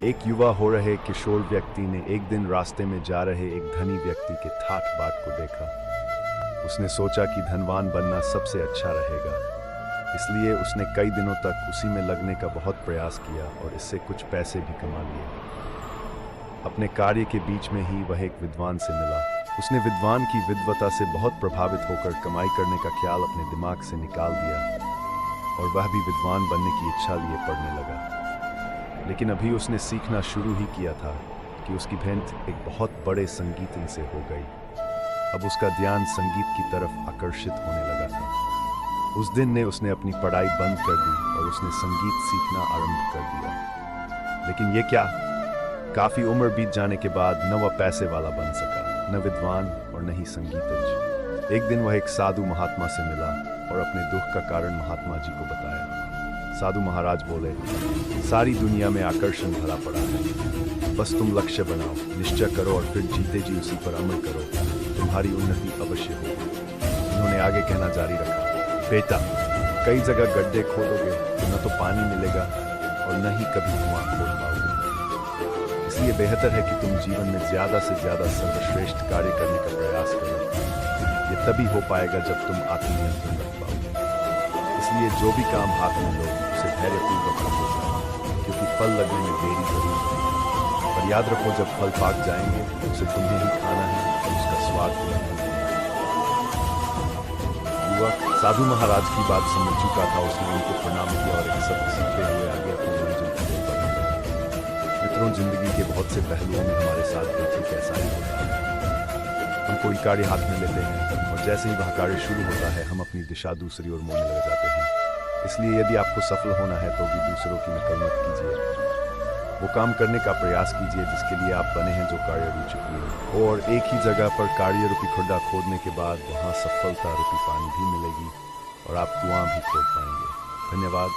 एक युवा हो रहे किशोर व्यक्ति ने एक दिन रास्ते में जा रहे एक धनी व्यक्ति के ठाठ बाट को देखा। उसने सोचा कि धनवान बनना सबसे अच्छा रहेगा, इसलिए उसने कई दिनों तक उसी में लगने का बहुत प्रयास किया और इससे कुछ पैसे भी कमा लिए। अपने कार्य के बीच में ही वह एक विद्वान से मिला। उसने विद्वान की विद्वता से बहुत प्रभावित होकर कमाई करने का ख्याल अपने दिमाग से निकाल दिया और वह भी विद्वान बनने की इच्छा लिए पढ़ने लगा। लेकिन अभी उसने सीखना शुरू ही किया था कि उसकी भेंट एक बहुत बड़े संगीतज्ञ से हो गई। अब उसका ध्यान संगीत की तरफ आकर्षित होने लगा था। उस दिन ने उसने अपनी पढ़ाई बंद कर दी और उसने संगीत सीखना आरंभ कर दिया। लेकिन ये क्या, काफी उम्र बीत जाने के बाद न वह पैसे वाला बन सका, न विद्वान और न ही संगीतज्ञ। एक दिन वह एक साधु महात्मा से मिला और अपने दुख का कारण महात्मा जी को बताया। साधु महाराज बोले, सारी दुनिया में आकर्षण भरा पड़ा है, बस तुम लक्ष्य बनाओ, निश्चय करो और फिर जीते जी उसी पर अमल करो, तुम्हारी उन्नति अवश्य होगी। उन्होंने आगे कहना जारी रखा, बेटा, कई जगह गड्ढे खोदोगे तो न तो पानी मिलेगा और न ही कभी धुआं खोद पाओगे। इसलिए बेहतर है कि तुम जीवन में ज्यादा से ज्यादा सर्वश्रेष्ठ कार्य करने का प्रयास करो। ये तभी हो पाएगा जब तुम आत्मनियंत्रण रख पाओगे। इसलिए जो भी काम हाथ में लो उसे धैर्यपूर्वक रखो, क्योंकि फल लगने में देरी जरूर है। पर याद रखो, जब फल पाक जाएंगे तो उसे तुम्हें ही खाना है और उसका स्वाद तुम्हें। युवक साधु महाराज की बात समझ चुका था। उसने उनको प्रणाम किया और एक सबक सीखते हुए आगे अपनी मंजिल की ओर बढ़ने लगा। मित्रों, जिंदगी के बहुत से पहलुओं में हमारे साथ भी ठीक ऐसा ही होता है। हम कोई कार्य हाथ में लेते हैं और जैसे ही वह कार्य शुरू होता है हम अपनी दिशा दूसरी ओर मोड़ने लग जाते हैं। इसलिए यदि आपको सफल होना है तो भी दूसरों की नकल मत कीजिए। वो काम करने का प्रयास कीजिए जिसके लिए आप बने हैं, जो कार्य रुचि हो। और एक ही जगह पर कार्य रूपी खड्डा खोदने के बाद वहाँ सफलता रूपी पानी भी मिलेगी और आप कुआं भी खोद पाएंगे। धन्यवाद।